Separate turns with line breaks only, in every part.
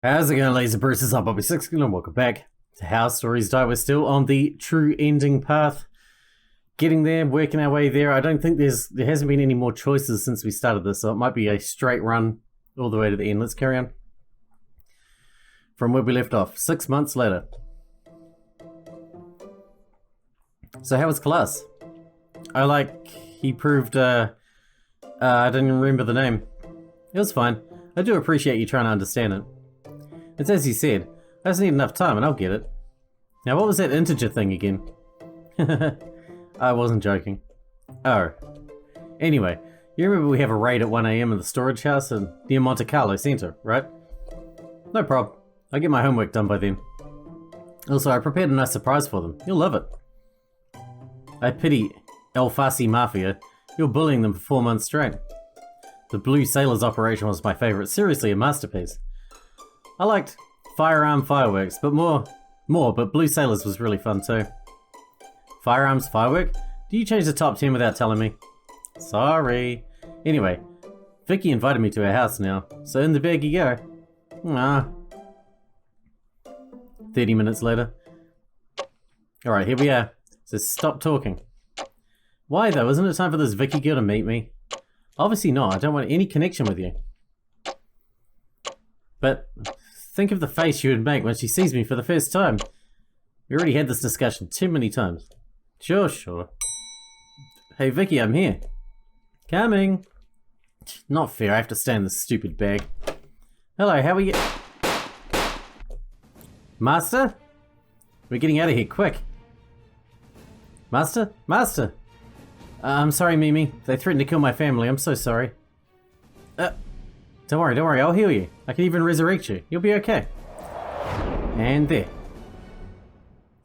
How's it going, Laser Bruces? I'm Bobby Sixkilla and welcome back to How Stories Die. We're still on the true ending path. Getting there, working our way there. I don't think there hasn't been any more choices since we started this, so it might be a straight run all the way to the end. Let's carry on from where we left off, 6 months later. So how was class? He proved, I didn't even remember the name. It was fine. I do appreciate you trying to understand it. It's as you said, I just need enough time and I'll get it. Now what was that integer thing again? I wasn't joking. Oh. Anyway, you remember we have a raid at 1 AM in the storage house near Monte Carlo Center, right? No problem. I'll get my homework done by then. Also, I prepared a nice surprise for them. You'll love it. I pity El Farsi Mafia. You're bullying them for 4 months straight. The Blue Sailors operation was my favorite. Seriously, a masterpiece. I liked Firearm Fireworks, but but Blue Sailors was really fun too. Firearms Firework? Do you change the top 10 without telling me? Sorry. Anyway, Vicky invited me to her house now, so in the bag you go. Ah. 30 minutes later. Alright, here we are. So stop talking. Why though? Isn't it time for this Vicky girl to meet me? Obviously not. I don't want any connection with you. But think of the face she would make when she sees me for the first time. We already had this discussion too many times. Sure. Hey Vicky, I'm here. Coming. Not fair, I have to stay in this stupid bag. Hello, how are you? Master? We're getting out of here, quick. Master? I'm sorry, Mimi. They threatened to kill my family. I'm so sorry. Don't worry. I'll heal you. I can even resurrect you. You'll be okay. And there.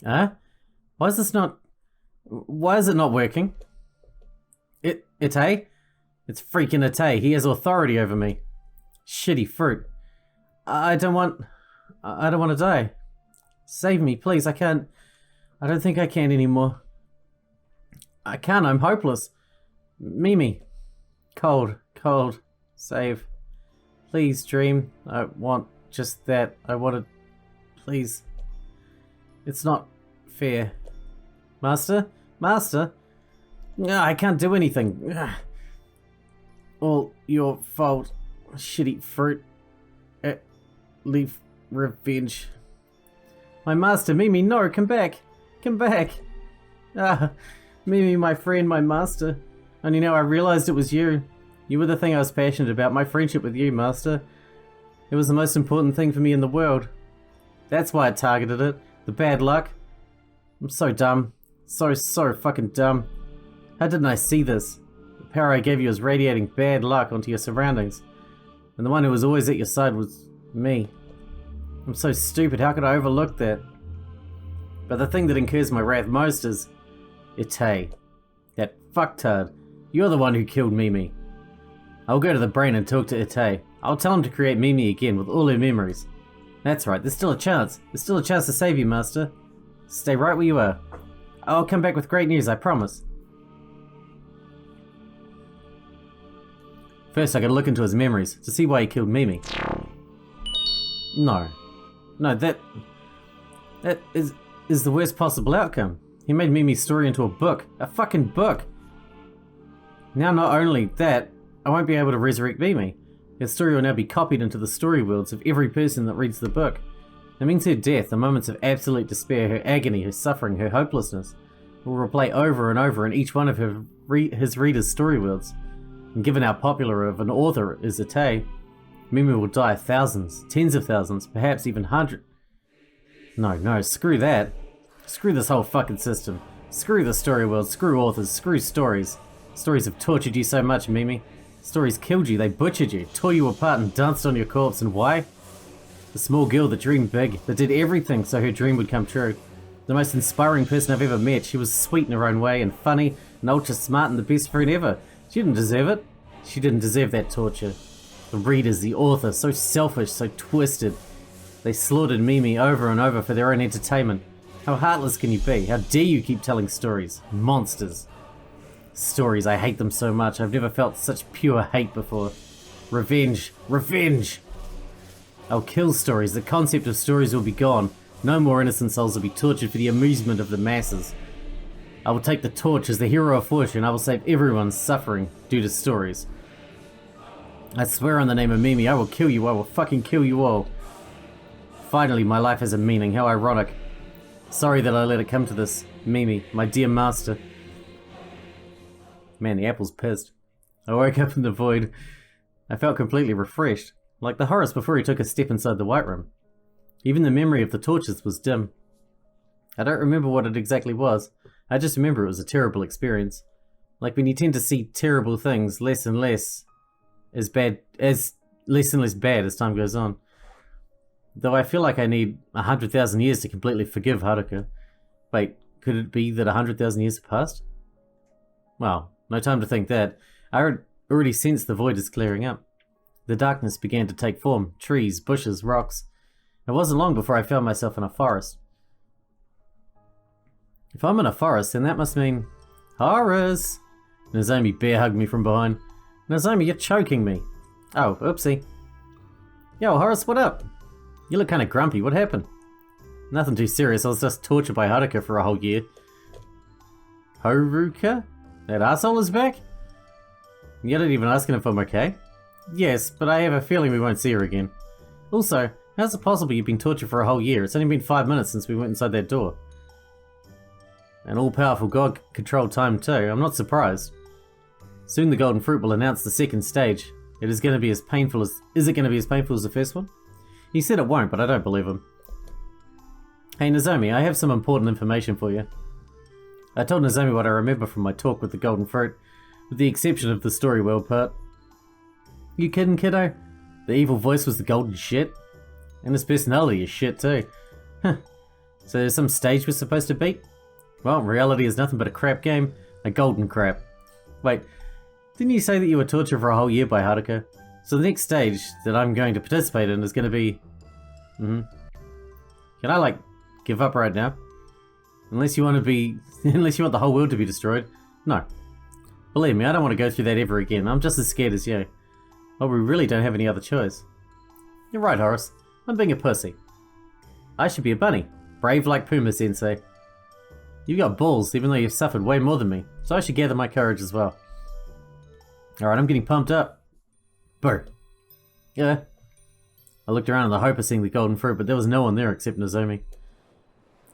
Huh? Why is it not working? Itay? It's freaking Itay. He has authority over me. Shitty fruit. I don't want to die. Save me, please. I don't think I can anymore. I can't. I'm hopeless. Mimi. Cold. Save. Please, Dream. I want just that. I want it. Please. It's not fair. Master? No, I can't do anything. All your fault. Shitty fruit. Leave revenge. My master, Mimi, no, come back. Mimi, my friend, my master. Only now I realized it was you. You were the thing I was passionate about, my friendship with you, Master. It was the most important thing for me in the world. That's why I targeted it. The bad luck. I'm so dumb. So fucking dumb. How didn't I see this? The power I gave you was radiating bad luck onto your surroundings. And the one who was always at your side was me. I'm so stupid, how could I overlook that? But the thing that incurs my wrath most is Itay. That fucktard. You're the one who killed Mimi. I'll go to the brain and talk to Itay. I'll tell him to create Mimi again with all her memories. That's right, there's still a chance. There's still a chance to save you, Master. Stay right where you are. I'll come back with great news, I promise. First, I gotta look into his memories to see why he killed Mimi. No, that is the worst possible outcome. He made Mimi's story into a book. A fucking book! Now not only that, I won't be able to resurrect Mimi. Her story will now be copied into the story worlds of every person that reads the book. That means her death, the moments of absolute despair, her agony, her suffering, her hopelessness, will replay over and over in each one of his readers' story worlds. And given how popular of an author is Itay, Mimi will die thousands, tens of thousands, perhaps even hundreds. No, screw that. Screw this whole fucking system. Screw the story world, screw authors, screw stories. Stories have tortured you so much, Mimi. Stories killed you, they butchered you, tore you apart and danced on your corpse, and why? The small girl that dreamed big, that did everything so her dream would come true. The most inspiring person I've ever met. She was sweet in her own way, and funny, and ultra smart, and the best friend ever. She didn't deserve it. She didn't deserve that torture. The readers, the author, so selfish, so twisted. They slaughtered Mimi over and over for their own entertainment. How heartless can you be? How dare you keep telling stories? Monsters. Stories, I hate them so much. I've never felt such pure hate before. Revenge. Revenge! I'll kill stories. The concept of stories will be gone. No more innocent souls will be tortured for the amusement of the masses. I will take the torch as the hero of fortune. I will save everyone suffering due to stories. I swear on the name of Mimi, I will kill you. I will fucking kill you all. Finally, my life has a meaning. How ironic. Sorry that I let it come to this. Mimi, my dear master. Man, the apple's pissed. I woke up in the void. I felt completely refreshed, like the Horace before he took a step inside the White Room. Even the memory of the torches was dim. I don't remember what it exactly was. I just remember it was a terrible experience. Like when you tend to see terrible things less and less bad as time goes on. Though I feel like I need 100,000 years to completely forgive Haruka. Wait, could it be that 100,000 years have passed? Well, no time to think that. I already sensed the void is clearing up. The darkness began to take form. Trees, bushes, rocks. It wasn't long before I found myself in a forest. If I'm in a forest, then that must mean... Horace! Nozomi bear hugged me from behind. Nozomi, you're choking me. Oh, oopsie. Yo, Horace, what up? You look kinda grumpy. What happened? Nothing too serious. I was just tortured by Haruka for a whole year. Haruka? That asshole is back? You're not even asking if I'm okay? Yes, but I have a feeling we won't see her again. Also, how's it possible you've been tortured for a whole year? It's only been 5 minutes since we went inside that door. An all-powerful god controlled time too. I'm not surprised. Soon the golden fruit will announce the second stage. Is it going to be as painful as the first one? He said it won't, but I don't believe him. Hey Nozomi, I have some important information for you. I told Nozomi what I remember from my talk with the golden fruit, with the exception of the story world part. You kidding, kiddo? The evil voice was the golden shit? And his personality is shit too. Huh. So there's some stage we're supposed to beat? Well, reality is nothing but a crap game. A golden crap. Wait, didn't you say that you were tortured for a whole year by Haruka? So the next stage that I'm going to participate in is going to be... Can I, like, give up right now? Unless you want the whole world to be destroyed. No. Believe me, I don't want to go through that ever again. I'm just as scared as you. Well, we really don't have any other choice. You're right, Horace. I'm being a pussy. I should be a bunny. Brave like Puma Sensei. You got balls, even though you've suffered way more than me. So I should gather my courage as well. Alright, I'm getting pumped up. Boo. Yeah. I looked around in the hope of seeing the golden fruit, but there was no one there except Nozomi.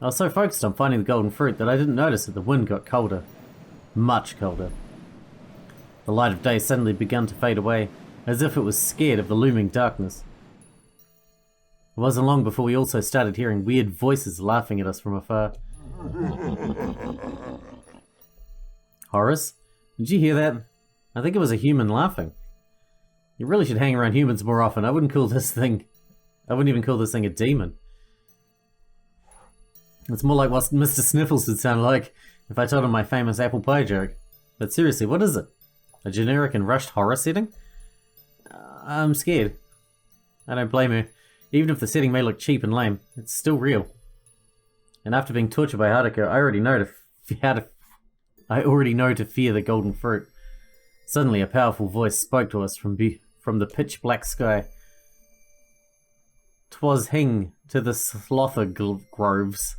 I was so focused on finding the golden fruit that I didn't notice that the wind got colder. Much colder. The light of day suddenly began to fade away, as if it was scared of the looming darkness. It wasn't long before we also started hearing weird voices laughing at us from afar. Horace, did you hear that? I think it was a human laughing. You really should hang around humans more often. I wouldn't even call this thing a demon. It's more like what Mr. Sniffles would sound like if I told him my famous apple pie joke. But seriously, what is it? A generic and rushed horror setting? I'm scared. I don't blame her. Even if the setting may look cheap and lame, it's still real. And after being tortured by Haruka, I already know to fear the golden fruit. Suddenly, a powerful voice spoke to us from the pitch black sky. 'Twas hing to the slother groves.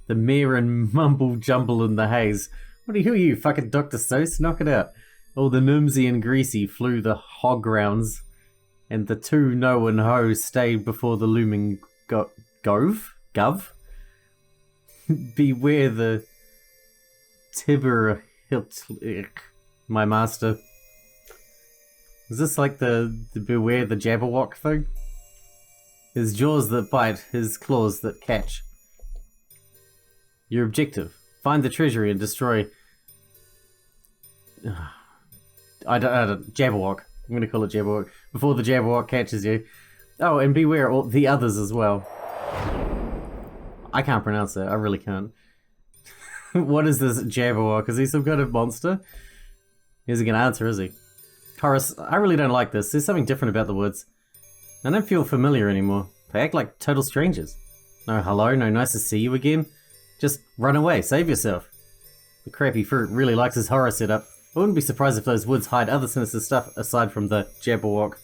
The mere and mumble jumble in the haze. What are you, fucking Dr. Seuss? Knock it out. All the Nimsy and Greasy flew the hog rounds, and the two No and Ho stayed before the looming gov? Beware the Tibber my master. Is this like the beware the Jabberwock thing? His jaws that bite, his claws that catch. Your objective: find the treasury and destroy. I don't Jabberwock. I'm gonna call it Jabberwock before the Jabberwock catches you. Oh, and beware all the others as well. I can't pronounce that. I really can't. What is this Jabberwock? Is he some kind of monster? He isn't gonna answer, is he? Horace, I really don't like this. There's something different about the woods. I don't feel familiar anymore. They act like total strangers. No hello, no nice to see you again. Just run away, save yourself. The crappy fruit really likes his horror setup. I wouldn't be surprised if those woods hide other sinister stuff aside from the Jabberwock.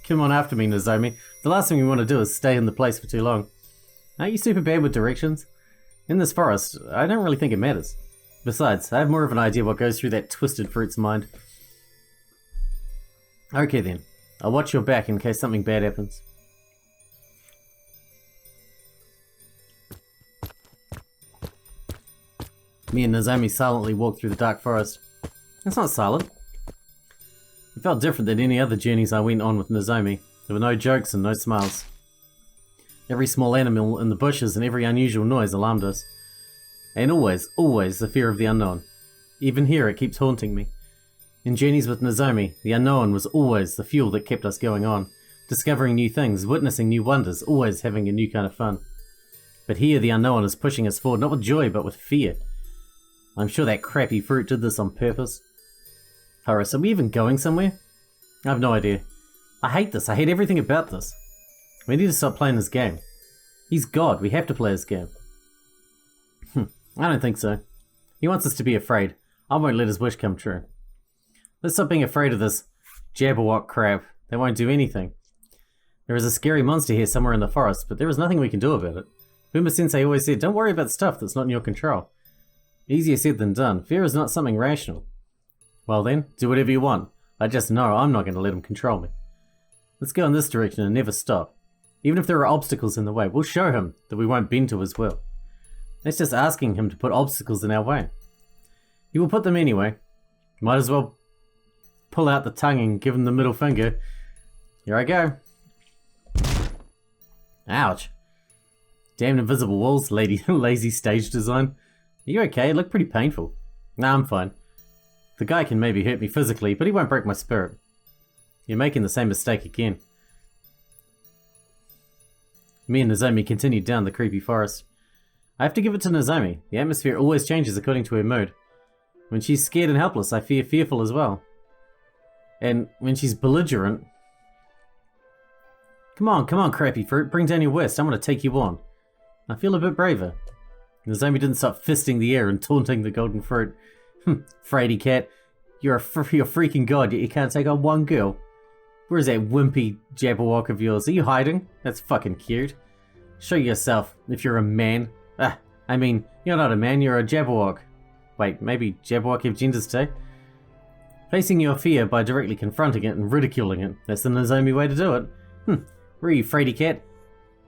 Come on after me, Nozomi. The last thing we want to do is stay in the place for too long. Aren't you super bad with directions? In this forest, I don't really think it matters. Besides, I have more of an idea what goes through that twisted fruit's mind. Okay then, I'll watch your back in case something bad happens. Me and Nozomi silently walked through the dark forest. It's not silent. It felt different than any other journeys I went on with Nozomi. There were no jokes and no smiles. Every small animal in the bushes and every unusual noise alarmed us. And always, always the fear of the unknown. Even here it keeps haunting me. In journeys with Nozomi, the unknown was always the fuel that kept us going on, discovering new things, witnessing new wonders, always having a new kind of fun. But here the unknown is pushing us forward not with joy but with fear. I'm sure that crappy fruit did this on purpose. Horace, are we even going somewhere? I have no idea. I hate this. I hate everything about this. We need to stop playing this game. He's God. We have to play his game. I don't think so. He wants us to be afraid. I won't let his wish come true. Let's stop being afraid of this Jabberwock crap. They won't do anything. There is a scary monster here somewhere in the forest, but there is nothing we can do about it. Boomer-sensei always said, don't worry about stuff that's not in your control. Easier said than done. Fear is not something rational. Well then, do whatever you want. I just know I'm not going to let him control me. Let's go in this direction and never stop. Even if there are obstacles in the way, we'll show him that we won't bend to his will. That's just asking him to put obstacles in our way. He will put them anyway. Might as well pull out the tongue and give him the middle finger. Here I go. Ouch. Damn invisible walls, lazy stage design. Are you okay? It looked pretty painful. Nah, I'm fine. The guy can maybe hurt me physically, but he won't break my spirit. You're making the same mistake again. Me and Nozomi continued down the creepy forest. I have to give it to Nozomi. The atmosphere always changes according to her mood. When she's scared and helpless, I feel fearful as well. And when she's belligerent... Come on, crappy fruit. Bring down your worst. I'm going to take you on. I feel a bit braver. Nozomi didn't stop fisting the air and taunting the golden fruit. Fraidy cat. You're a freaking god, yet you can't take on one girl. Where's that wimpy Jabberwock of yours? Are you hiding? That's fucking cute. Show yourself, if you're a man. I mean, you're not a man, you're a Jabberwock. Wait, maybe Jabberwock have genders too? Facing your fear by directly confronting it and ridiculing it. That's the Nozomi way to do it. Where are you, Fraidy cat?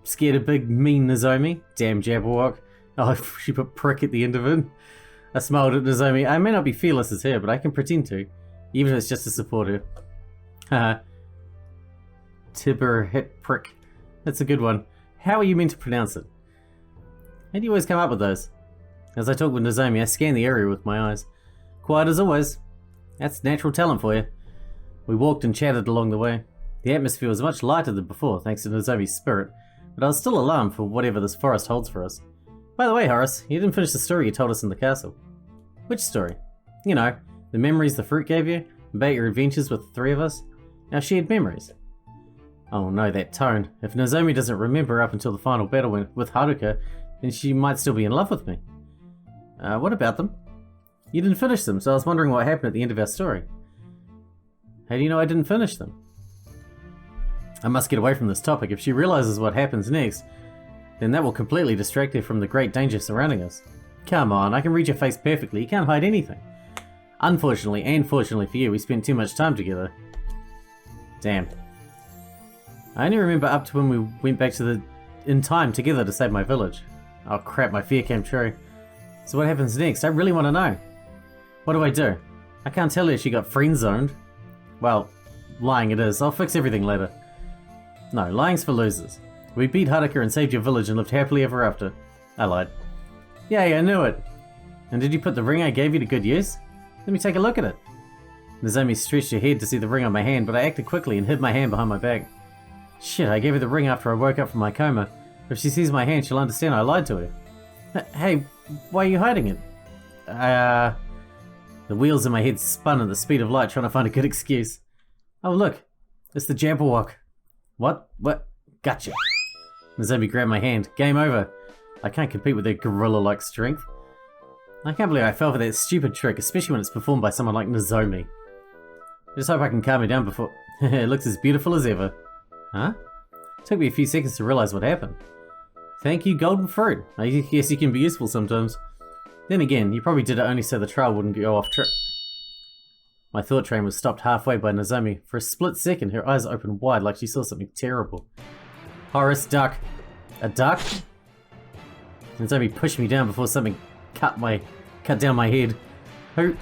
Scared of big, mean Nozomi? Damn Jabberwock. Oh, she put prick at the end of it. I smiled at Nozomi. I may not be fearless as her, but I can pretend to. Even if it's just to support her. Haha. Tibber hit prick. That's a good one. How are you meant to pronounce it? How do you always come up with those? As I talk with Nozomi, I scan the area with my eyes. Quiet as always. That's natural talent for you. We walked and chatted along the way. The atmosphere was much lighter than before, thanks to Nozomi's spirit, but I was still alarmed for whatever this forest holds for us. By the way, Horace, you didn't finish the story you told us in the castle. Which story? You know, the memories the fruit gave you, about your adventures with the three of us, our shared memories. Oh no, that tone. If Nozomi doesn't remember up until the final battle with Haruka, then she might still be in love with me. What about them? You didn't finish them, so I was wondering what happened at the end of our story. How do you know I didn't finish them? I must get away from this topic. If she realizes what happens next, then that will completely distract her from the great danger surrounding us. Come on, I can read your face perfectly. You can't hide anything. Unfortunately, and fortunately for you, we spent too much time together. Damn. I only remember up to when we went back in time together to save my village. Oh crap, my fear came true. So what happens next? I really want to know. What do I do? I can't tell her she got friend-zoned. Well, lying it is. I'll fix everything later. No, lying's for losers. We beat Haruka and saved your village and lived happily ever after. I lied. Yay, I knew it! And did you put the ring I gave you to good use? Let me take a look at it. Nozomi stretched her head to see the ring on my hand, but I acted quickly and hid my hand behind my back. Shit, I gave her the ring after I woke up from my coma. If she sees my hand, she'll understand I lied to her. Hey, why are you hiding it? The wheels in my head spun at the speed of light, trying to find a good excuse. Oh look, it's the Jabberwock. What? Gotcha. Nozomi grabbed my hand. Game over. I can't compete with their gorilla-like strength. I can't believe I fell for that stupid trick, especially when it's performed by someone like Nozomi. I just hope I can calm her down before... It looks as beautiful as ever. Huh? Took me a few seconds to realize what happened. Thank you, golden fruit. I guess you can be useful sometimes. Then again, you probably did it only so the trial wouldn't go off track. My thought train was stopped halfway by Nozomi. For a split second, her eyes opened wide like she saw something terrible. Horace, duck. A duck? Nozomi pushed me down before something cut down my head. Who?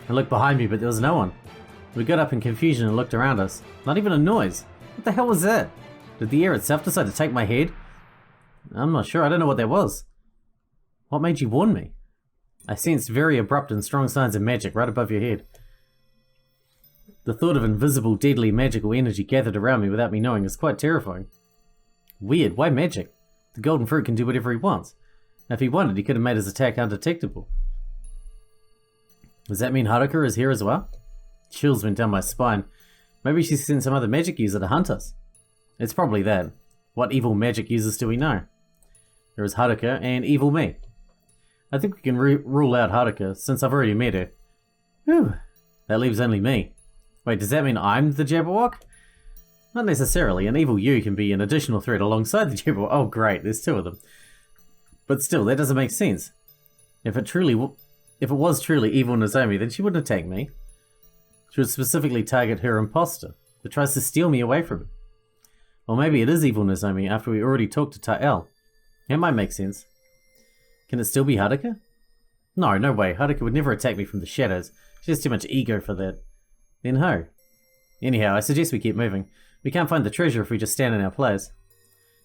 I looked behind me, but there was no one. We got up in confusion and looked around us. Not even a noise. What the hell was that? Did the air itself decide to take my head? I'm not sure. I don't know what that was. What made you warn me? I sensed very abrupt and strong signs of magic right above your head. The thought of invisible, deadly, magical energy gathered around me without me knowing is quite terrifying. Weird. Why magic? The golden fruit can do whatever he wants. Now, if he wanted, he could have made his attack undetectable. Does that mean Haruka is here as well? Chills went down my spine. Maybe she sent some other magic user to hunt us. It's probably that. What evil magic users do we know? There is Haruka and evil me. I think we can rule out Haruka, since I've already met her. Whew. That leaves only me. Wait, does that mean I'm the Jabberwock? Not necessarily. An evil you can be an additional threat alongside the Jabberwock. Oh great, there's two of them. But still, that doesn't make sense. If it was truly evil Nozomi, then she wouldn't attack me. She would specifically target her imposter, that tries to steal me away from her. Or maybe it is evil Nozomi after we already talked to Ta'el. That might make sense. Can it still be Haruka? No, no way. Haruka would never attack me from the shadows. She has too much ego for that. Then ho. Anyhow, I suggest we keep moving. We can't find the treasure if we just stand in our place.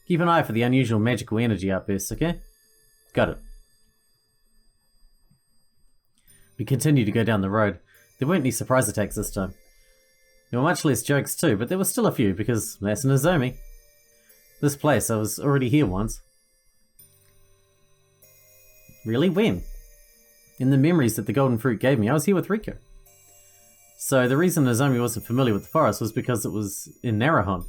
Keep an eye for the unusual magical energy outbursts, okay? Got it. We continued to go down the road. There weren't any surprise attacks this time. There were much less jokes too, but there were still a few, because that's Nozomi. This place, I was already here once. Really? When? In the memories that the golden fruit gave me, I was here with Riko. So the reason Nozomi wasn't familiar with the forest was because it was in Narahon.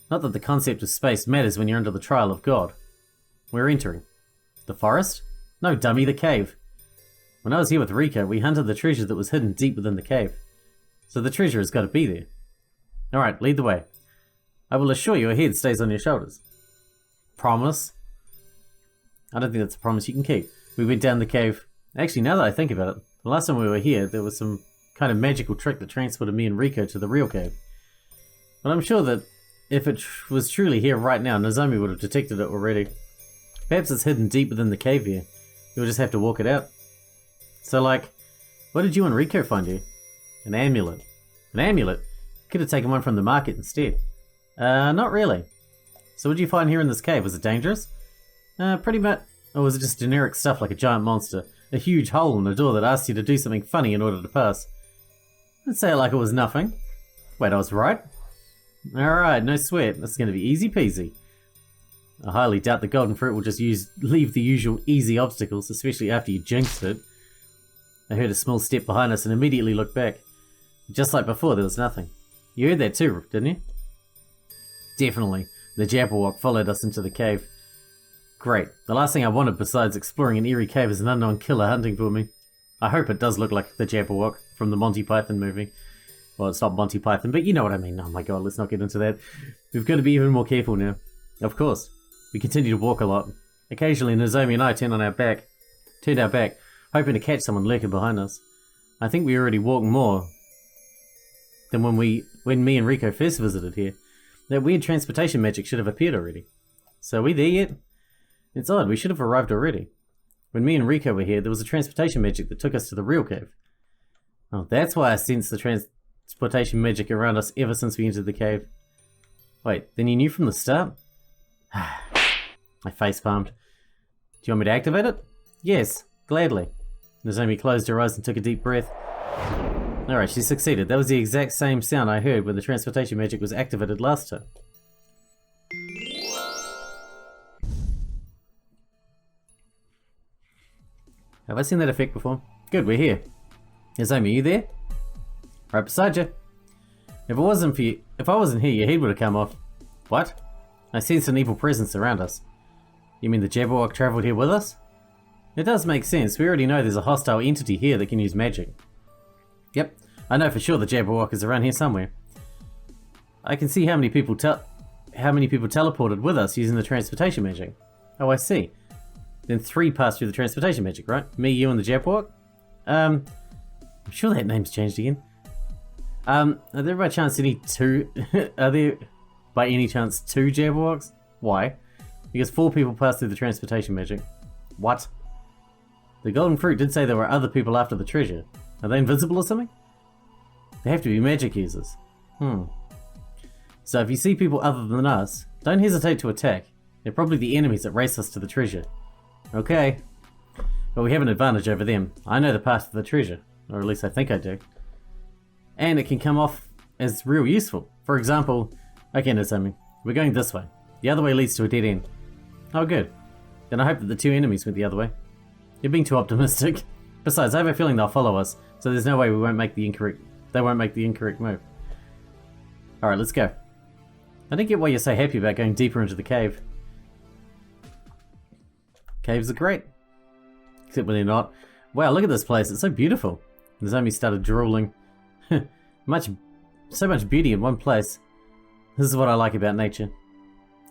Not that the concept of space matters when you're under the trial of God. We're entering. The forest? No, dummy, the cave. When I was here with Riko, we hunted the treasure that was hidden deep within the cave. So the treasure has got to be there. Alright, lead the way. I will assure you a head stays on your shoulders. Promise? I don't think that's a promise you can keep. We went down the cave. Actually, now that I think about it, the last time we were here, there was some kind of magical trick that transported me and Riko to the real cave. But I'm sure that if it was truly here right now, Nozomi would have detected it already. Perhaps it's hidden deep within the cave here. You'll just have to walk it out. So, like, what did you and Riko find here? An amulet. An amulet? Could have taken one from the market instead. Not really. So what did you find here in this cave? Was it dangerous? Pretty much. Or was it just generic stuff like a giant monster? A huge hole in a door that asked you to do something funny in order to pass? I'd say it like it was nothing. Wait, I was right? Alright, no sweat. That's going to be easy peasy. I highly doubt the golden fruit will just leave the usual easy obstacles, especially after you jinxed it. I heard a small step behind us and immediately looked back. Just like before, there was nothing. You heard that too, didn't you? Definitely. The Jabberwock followed us into the cave. Great. The last thing I wanted besides exploring an eerie cave is an unknown killer hunting for me. I hope it does look like the Jabberwock from the Monty Python movie. Well, it's not Monty Python, but you know what I mean. Oh my god, let's not get into that. We've got to be even more careful now. Of course. We continue to walk a lot. Occasionally, Nozomi and I turned our back, hoping to catch someone lurking behind us. I think we already walked more than when me and Riko first visited here. That weird transportation magic should have appeared already. So are we there yet? It's odd, we should have arrived already. When me and Riko were here, there was a transportation magic that took us to the real cave. Oh, that's why I sensed the transportation magic around us ever since we entered the cave. Wait, then you knew from the start? I facepalmed. Do you want me to activate it? Yes, gladly. Nozomi closed her eyes and took a deep breath. Alright, she succeeded. That was the exact same sound I heard when the transportation magic was activated last time. Have I seen that effect before? Good, we're here. Nozomi, you there? Right beside you. If I wasn't here, your head would have come off. What? I sense an evil presence around us. You mean the Jabberwock travelled here with us? It does make sense. We already know there's a hostile entity here that can use magic. Yep, I know for sure the Jabberwock is around here somewhere. I can see how many people teleported with us using the transportation magic. Oh, I see. Then 3 passed through the transportation magic, right? Me, you, and the Jabwalk? I'm sure that name's changed again. Are there by chance any 2... are there by any chance 2 Jabwalks? Why? Because 4 people passed through the transportation magic. What? The golden fruit did say there were other people after the treasure. Are they invisible or something? They have to be magic users. So if you see people other than us, don't hesitate to attack. They're probably the enemies that race us to the treasure. Okay. But we have an advantage over them. I know the path to the treasure. Or at least I think I do. And it can come off as real useful. For example, okay, Nozomi, we're going this way. The other way leads to a dead end. Oh, good. Then I hope that the 2 enemies went the other way. You're being too optimistic. Besides, I have a feeling they'll follow us, so there's no way they won't make the incorrect move. Alright, let's go. I don't get why you're so happy about going deeper into the cave. Caves are great. Except when they're not. Wow, look at this place, it's so beautiful. Nozomi started drooling. So much beauty in one place. This is what I like about nature.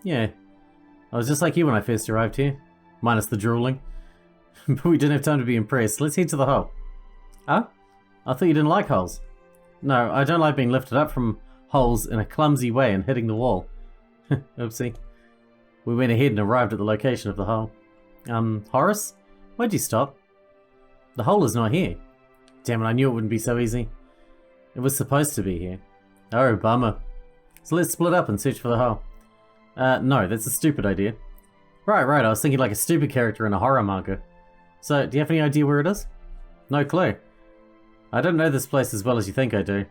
Yeah. I was just like you when I first arrived here. Minus the drooling. But we didn't have time to be impressed. Let's head to the hole. Huh? I thought you didn't like holes. No, I don't like being lifted up from holes in a clumsy way and hitting the wall. Oopsie. We went ahead and arrived at the location of the hole. Horace? Why'd you stop? The hole is not here. Damn it, I knew it wouldn't be so easy. It was supposed to be here. Oh, bummer. So let's split up and search for the hole. No, that's a stupid idea. Right, I was thinking like a stupid character in a horror manga. So, do you have any idea where it is? No clue. I don't know this place as well as you think I do.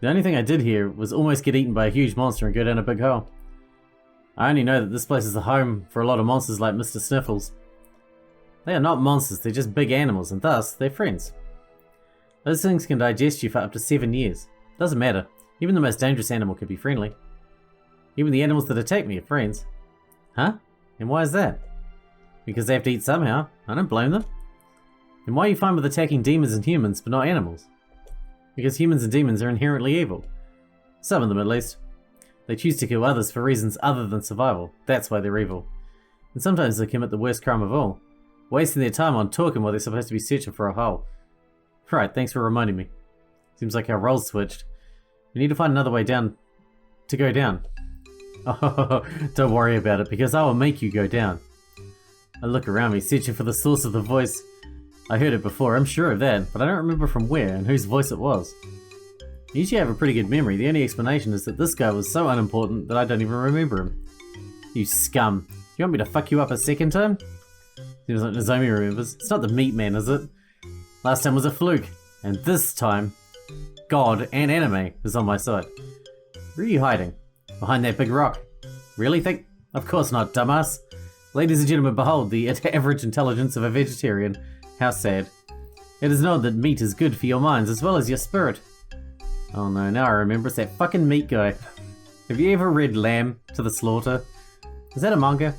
The only thing I did here was almost get eaten by a huge monster and go down a big hole. I only know that this place is the home for a lot of monsters like Mr. Sniffles. They are not monsters, they're just big animals, and thus, they're friends. Those things can digest you for up to 7 years. Doesn't matter. Even the most dangerous animal can be friendly. Even the animals that attack me are friends. Huh? And why is that? Because they have to eat somehow. I don't blame them. And why are you fine with attacking demons and humans, but not animals? Because humans and demons are inherently evil. Some of them, at least. They choose to kill others for reasons other than survival. That's why they're evil. And sometimes they commit the worst crime of all. Wasting their time on talking while they're supposed to be searching for a hole. Right, thanks for reminding me. Seems like our roles switched. We need to find another way down. To go down. Oh, don't worry about it, because I will make you go down. I look around me, searching for the source of the voice. I heard it before, I'm sure of that, but I don't remember from where and whose voice it was. I usually have a pretty good memory. The only explanation is that this guy was so unimportant that I don't even remember him. You scum. You want me to fuck you up a second time? Seems like Nozomi remembers. It's not the meat man, is it? Last time was a fluke, and this time, God and anime is on my side. Where are you hiding? Behind that big rock. Really think? Of course not, dumbass. Ladies and gentlemen, behold the average intelligence of a vegetarian. How sad. It is known that meat is good for your minds as well as your spirit. Oh no, now I remember, it's that fucking meat guy. Have you ever read Lamb to the Slaughter? Is that a manga?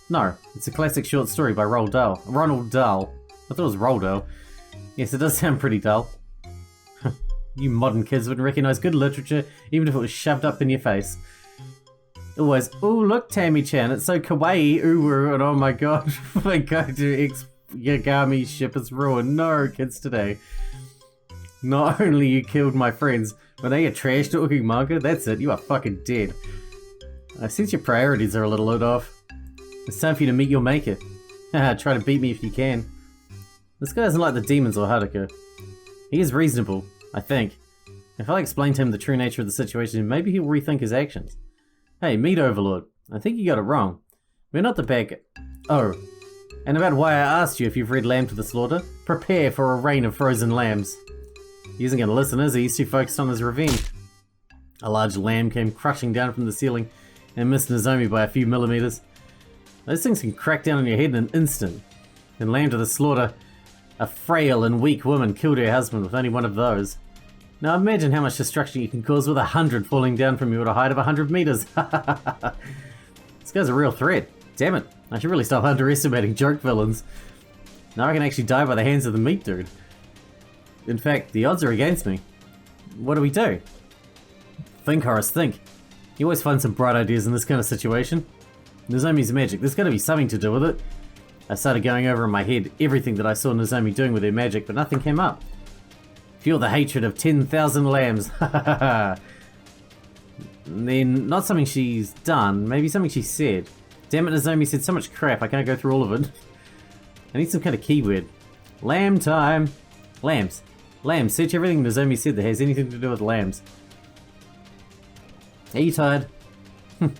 No, it's a classic short story by Ronald Dahl. I thought it was Roald Dahl. Yes, it does sound pretty dull. You modern kids wouldn't recognize good literature even if it was shoved up in your face. Always, oh look Tammy-chan, it's so kawaii, ooh, and oh my god, my go-to ex-Yagami ship is ruined. No, kids today. Not only you killed my friends, but now you're trash talking manga, that's it, you are fucking dead. I sense your priorities are a little off. It's time for you to meet your maker. Haha, try to beat me if you can. This guy doesn't like the demons or Haruka. He is reasonable, I think. If I explain to him the true nature of the situation, maybe he'll rethink his actions. Hey, meet Overlord. I think you got it wrong. We're not the bad Oh, and about why I asked you if you've read Lamb to the Slaughter? Prepare for a rain of frozen lambs. He isn't gonna listen, is he? He's too focused on his revenge. A large lamb came crushing down from the ceiling and missed Nozomi by a few millimeters. Those things can crack down on your head in an instant. In Lamb to the Slaughter, a frail and weak woman killed her husband with only one of those. Now imagine how much destruction you can cause with 100 falling down from you at a height of 100 meters. This guy's a real threat. Damn it, I should really stop underestimating joke villains. Now I can actually die by the hands of the meat dude. In fact, the odds are against me. What do we do? Think, Horace, think. You always find some bright ideas in this kind of situation. Nozomi's magic, there's gotta be something to do with it. I started going over in my head everything that I saw Nozomi doing with her magic, but nothing came up. Feel the hatred of 10,000 lambs. Then, not something she's done, maybe something she said. Damn it, Nozomi said so much crap, I can't go through all of it. I need some kind of keyword. Lamb time. Lambs. Lambs. Search everything Nozomi said that has anything to do with lambs. Are you tired? Then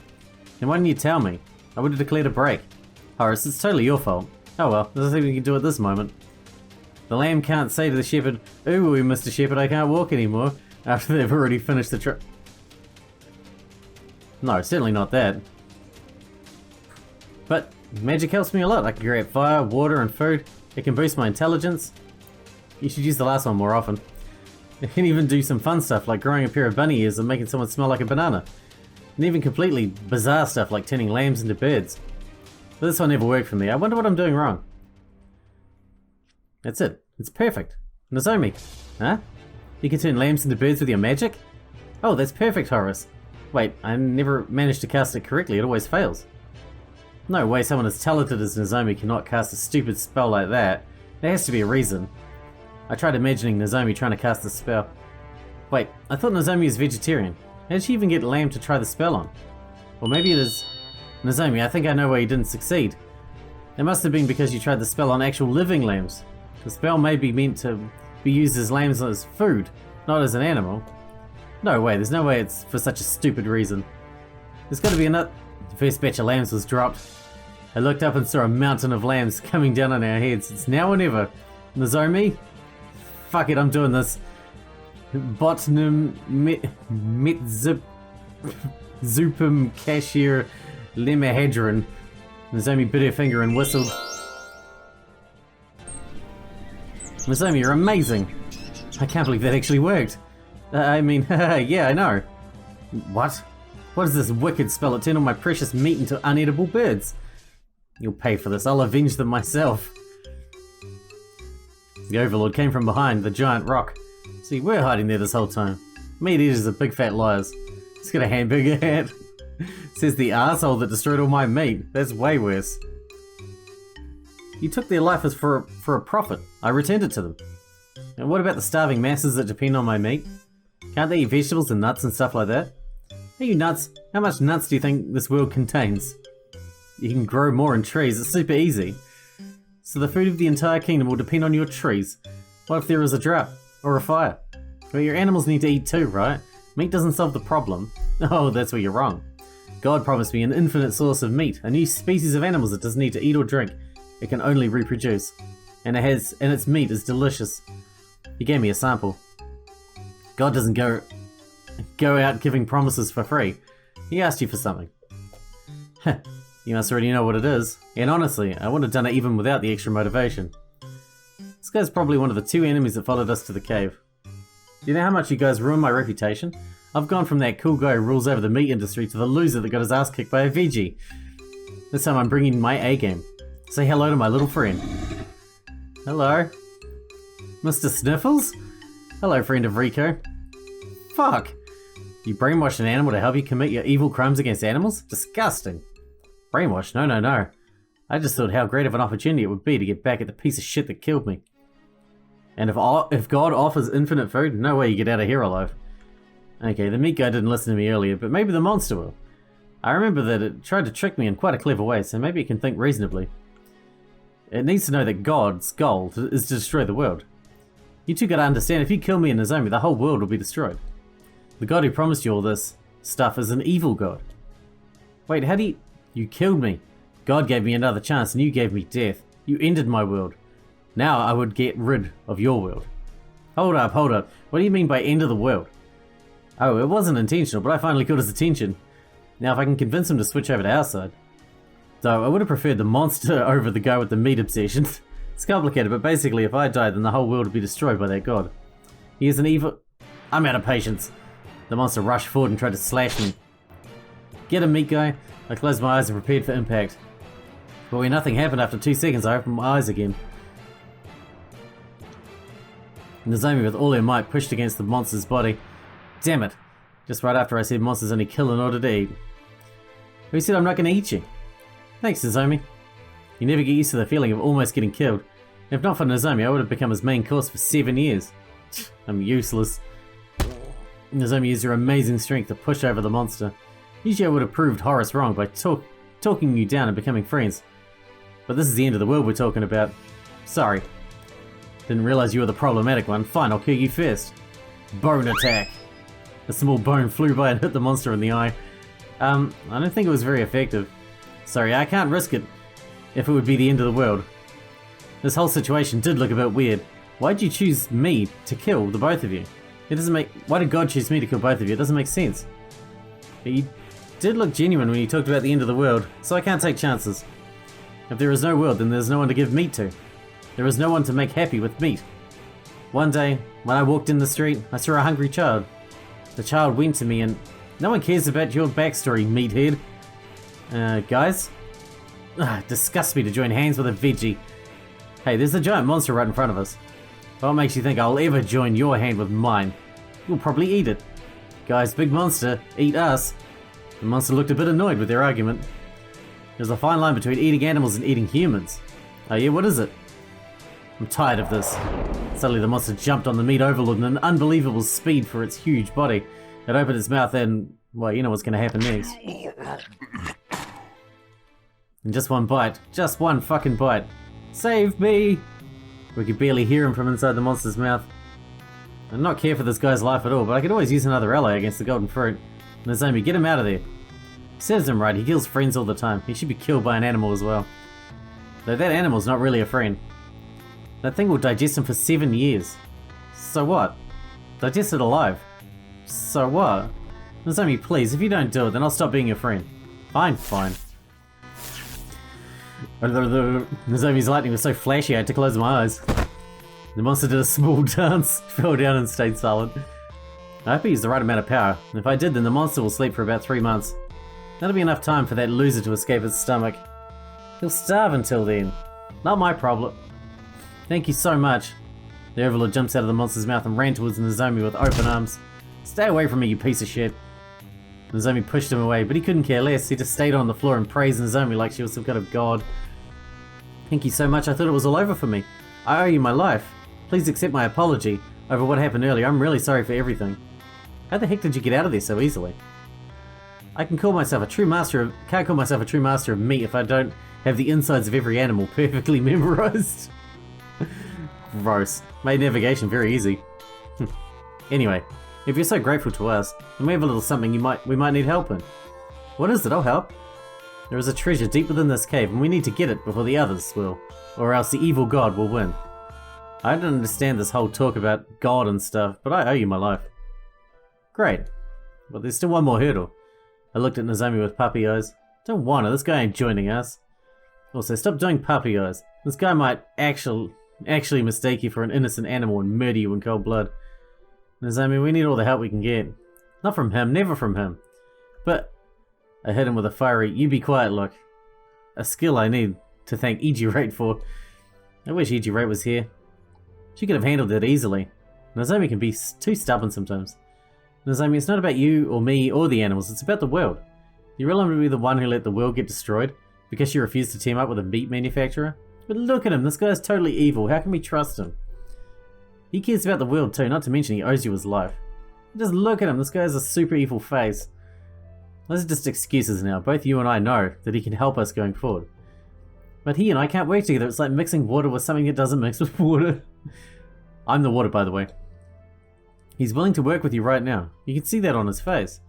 why didn't you tell me? I would have declared a break. Horace, it's totally your fault. Oh well, there's nothing we can do at this moment. The lamb can't say to the shepherd, "Ooh, Mr. Shepherd, I can't walk anymore," after they've already finished the trip. No, certainly not that. But magic helps me a lot. I can create fire, water, and food. It can boost my intelligence. You should use the last one more often. It can even do some fun stuff like growing a pair of bunny ears and making someone smell like a banana. And even completely bizarre stuff like turning lambs into birds. But this one never worked for me. I wonder what I'm doing wrong. That's it. It's perfect. Nozomi. Huh? You can turn lambs into birds with your magic? Oh, that's perfect, Horace. Wait, I never managed to cast it correctly. It always fails. No way someone as talented as Nozomi cannot cast a stupid spell like that. There has to be a reason. I tried imagining Nozomi trying to cast the spell. Wait, I thought Nozomi was vegetarian. How did she even get lamb to try the spell on? Or maybe it is... Nozomi, I think I know why you didn't succeed. It must have been because you tried the spell on actual living lambs. The spell may be meant to be used as lambs as food, not as an animal. No way, there's no way it's for such a stupid reason. There's gotta be another... The first batch of lambs was dropped. I looked up and saw a mountain of lambs coming down on our heads. It's now or never. Nozomi? Fuck it, I'm doing this. Botnum Zupum Cashier Lemahedron. Nozomi bit her finger and whistled. Nozomi, you're amazing. I can't believe that actually worked. I mean, yeah, I know. What? What is this wicked spell? It turned all my precious meat into unedible birds. You'll pay for this. I'll avenge them myself. The Overlord came from behind the giant rock. See, we're hiding there this whole time. Meat eaters are big fat liars. He's got a hamburger hat. Says the asshole that destroyed all my meat. That's way worse. You took their life as for a profit. I returned it to them. And what about the starving masses that depend on my meat? Can't they eat vegetables and nuts and stuff like that? Are you nuts? How much nuts do you think this world contains? You can grow more in trees. It's super easy. So the food of the entire kingdom will depend on your trees. What if there is a drought? Or a fire? Well, your animals need to eat too, right? Meat doesn't solve the problem. Oh, that's where you're wrong. God promised me an infinite source of meat, a new species of animals that doesn't need to eat or drink. It can only reproduce. And its meat is delicious. He gave me a sample. God doesn't go out giving promises for free. He asked you for something. Heh, you must already know what it is. And honestly, I would have done it even without the extra motivation. This guy's probably one of the 2 enemies that followed us to the cave. Do you know how much you guys ruined my reputation? I've gone from that cool guy who rules over the meat industry to the loser that got his ass kicked by a veggie. This time I'm bringing my A-game. Say hello to my little friend. Hello. Mr. Sniffles? Hello, friend of Rico. Fuck! You brainwashed an animal to help you commit your evil crimes against animals? Disgusting. Brainwashed? No. I just thought how great of an opportunity it would be to get back at the piece of shit that killed me. And if God offers infinite food, no way you get out of here alive. Okay, the meat guy didn't listen to me earlier, but maybe the monster will. I remember that it tried to trick me in quite a clever way, so maybe it can think reasonably. It needs to know that God's goal is to destroy the world. You two gotta understand, if you kill me and Nozomi, the whole world will be destroyed. The God who promised you all this stuff is an evil God. Wait, how do you... You killed me. God gave me another chance and you gave me death. You ended my world. Now I would get rid of your world. Hold up. What do you mean by end of the world? Oh, it wasn't intentional, but I finally caught his attention. Now if I can convince him to switch over to our side. Though I would have preferred the monster over the guy with the meat obsession. It's complicated, but basically if I died, then the whole world would be destroyed by that god. He is an evil... I'm out of patience. The monster rushed forward and tried to slash me. Get him, meat guy. I closed my eyes and prepared for impact. But when nothing happened after 2 seconds, I opened my eyes again. Nozomi with all her might pushed against the monster's body. Damn it. Just right after I said monsters only kill in order to eat. Who said I'm not going to eat you? Thanks, Nozomi. You never get used to the feeling of almost getting killed. If not for Nozomi, I would have become his main course for 7 years. I'm useless. Nozomi used her amazing strength to push over the monster. Usually I would have proved Horace wrong by talking you down and becoming friends. But this is the end of the world we're talking about. Sorry. Didn't realize you were the problematic one. Fine, I'll kill you first. Bone attack. A small bone flew by and hit the monster in the eye. I don't think it was very effective. Sorry, I can't risk it if it would be the end of the world. This whole situation did look a bit weird. Why'd you choose me to kill the both of you? It doesn't make... Why did God choose me to kill both of you? It doesn't make sense. But you did look genuine when you talked about the end of the world, so I can't take chances. If there is no world, then there's no one to give meat to. There is no one to make happy with meat. One day, when I walked in the street, I saw a hungry child. The child went to me and... No one cares about your backstory, meathead. Guys? It disgusts me to join hands with a veggie. Hey, there's a giant monster right in front of us. What makes you think I'll ever join your hand with mine? You'll probably eat it. Guys, big monster, eat us. The monster looked a bit annoyed with their argument. There's a fine line between eating animals and eating humans. Oh yeah, what is it? I'm tired of this. Suddenly the monster jumped on the meat overlord in an unbelievable speed for its huge body. It opened its mouth and, well, you know what's going to happen next. In just one bite. Just one fucking bite. Save me! We could barely hear him from inside the monster's mouth. I do not care for this guy's life at all, but I could always use another ally against the golden fruit. Nozomi, get him out of there. Serves him right, he kills friends all the time. He should be killed by an animal as well. Though that animal's not really a friend. That thing will digest him for 7 years. So what? Digest it alive. So what? Nozomi, please, if you don't do it, then I'll stop being your friend. Fine, fine. Nozomi's lightning was so flashy I had to close my eyes. The monster did a small dance, fell down and stayed silent. I hope he used the right amount of power. If I did, then the monster will sleep for about 3 months. That'll be enough time for that loser to escape his stomach. He'll starve until then. Not my problem. Thank you so much. The Overlord jumps out of the monster's mouth and ran towards Nozomi with open arms. Stay away from me, you piece of shit. Nozomi pushed him away, but he couldn't care less. He just stayed on the floor and praised Nozomi like she was some kind of god. Thank you so much, I thought it was all over for me. I owe you my life. Please accept my apology over what happened earlier. I'm really sorry for everything. How the heck did you get out of there so easily? I can call myself a true master of... Can't call myself a true master of meat if I don't have the insides of every animal perfectly memorized. Gross. Made navigation very easy. Anyway, if you're so grateful to us, then we have a little something we might need help in. What is it? I'll help. There is a treasure deep within this cave, and we need to get it before the others will, or else the evil god will win. I don't understand this whole talk about God and stuff, but I owe you my life. Great. But there's still one more hurdle. I looked at Nozomi with puppy eyes. Don't wanna, this guy ain't joining us. Also, stop doing puppy eyes. This guy might actually mistake you for an innocent animal and murder you in cold blood. Nozomi, we need all the help we can get. Not from him, never from him. But I hit him with a fiery, you be quiet look. A skill I need to thank Ijirate for. I wish Ijirate was here. She could have handled it easily. Nozomi can be too stubborn sometimes. Nozomi, it's not about you or me or the animals, it's about the world. You really want to be the one who let the world get destroyed because you refused to team up with a meat manufacturer? But look at him, this guy's totally evil, how can we trust him? He cares about the world too, not to mention he owes you his life. Just look at him, this guy has a super evil face. Those are just excuses now, both you and I know that he can help us going forward. But he and I can't work together, it's like mixing water with something that doesn't mix with water. I'm the water, by the way. He's willing to work with you right now. You can see that on his face.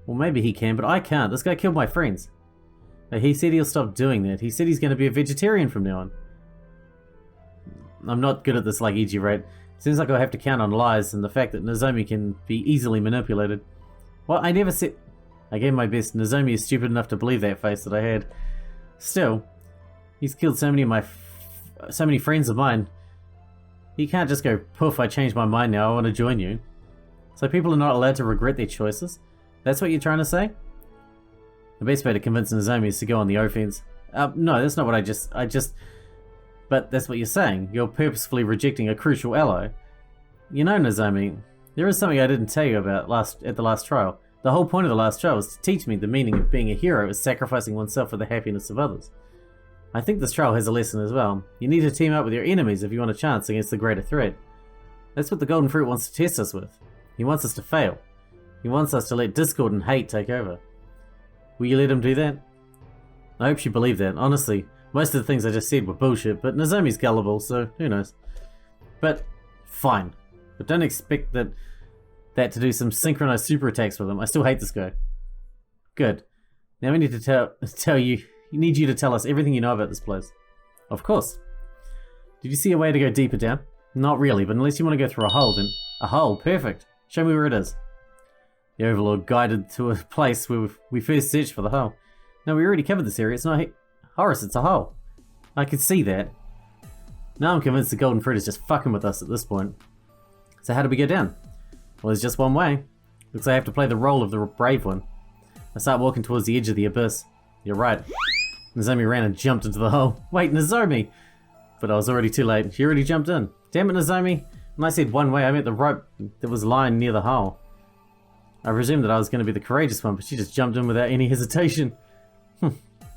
Well, maybe he can, but I can't. This guy killed my friends. He said he'll stop doing that. He said he's going to be a vegetarian from now on. I'm not good at this like Ijirate. Seems like I'll have to count on lies and the fact that Nozomi can be easily manipulated. Well, I never said... I gave my best. Nozomi is stupid enough to believe that face that I had. Still, he's killed so many friends of mine. He can't just go, poof, I changed my mind now, I want to join you. So people are not allowed to regret their choices? That's what you're trying to say? The best way to convince Nozomi is to go on the offense. No, that's not what I just... But that's what you're saying. You're purposefully rejecting a crucial ally. You know, Nozomi, There is something I didn't tell you about at the last trial. The whole point of the last trial was to teach me the meaning of being a hero is sacrificing oneself for the happiness of others. I think this trial has a lesson as well. You need to team up with your enemies if you want a chance against the greater threat. That's what the Golden Fruit wants to test us with. He wants us to fail. He wants us to let discord and hate take over. Will you let him do that? I hope you believe that. Honestly, most of the things I just said were bullshit, but Nozomi's gullible, so who knows. But, fine. But don't expect that to do some synchronized super attacks with him. I still hate this guy. Good. Now we need to tell you. Need you to tell us everything you know about this place. Of course. Did you see a way to go deeper down? Not really, but unless you want to go through a hole, then... A hole? Perfect. Show me where it is. The Overlord guided to a place where we first searched for the hole. No, we already covered this area. It's not... Horace, it's a hole. I could see that. Now I'm convinced the Golden Fruit is just fucking with us at this point. So how do we go down? Well, there's just one way. Looks like I have to play the role of the brave one. I start walking towards the edge of the abyss. You're right. Nozomi ran and jumped into the hole. Wait, Nozomi! But I was already too late. She already jumped in. Damn it, Nozomi! When I said one way, I meant the rope that was lying near the hole. I presumed that I was going to be the courageous one, but she just jumped in without any hesitation.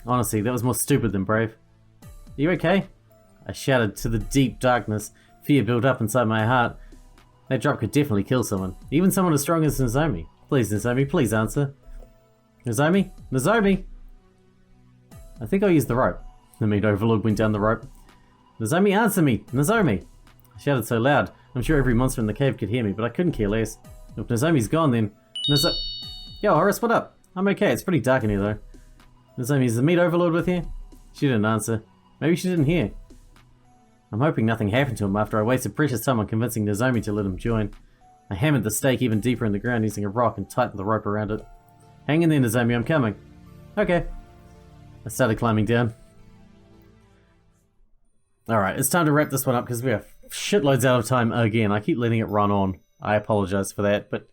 Honestly, that was more stupid than brave. Are you okay? I shouted to the deep darkness. Fear built up inside my heart. That drop could definitely kill someone. Even someone as strong as Nozomi. Please, Nozomi, please answer. Nozomi? Nozomi! I think I'll use the rope. The meat Overlord went down the rope. Nozomi, answer me! Nozomi! I shouted so loud, I'm sure every monster in the cave could hear me, but I couldn't care less. If Nozomi's gone, then... Yo, Horace, what up? I'm okay, it's pretty dark in here, though. Nozomi, is the meat Overlord with you? She didn't answer. Maybe she didn't hear. I'm hoping nothing happened to him after I wasted precious time on convincing Nozomi to let him join. I hammered the stake even deeper in the ground using a rock and tightened the rope around it. Hang in there, Nozomi, I'm coming. Okay. I started climbing down. Alright, it's time to wrap this one up because we have shitloads out of time again. I keep letting it run on. I apologize for that, but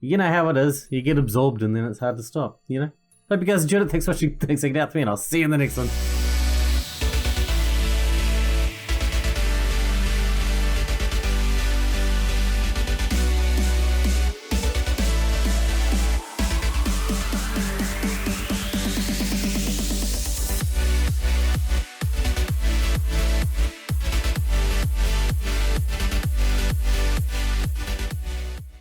you know how it is. You get absorbed and then it's hard to stop, you know? Hope you guys enjoyed it. Thanks for watching. Thanks for hanging out with me, and I'll see you in the next one.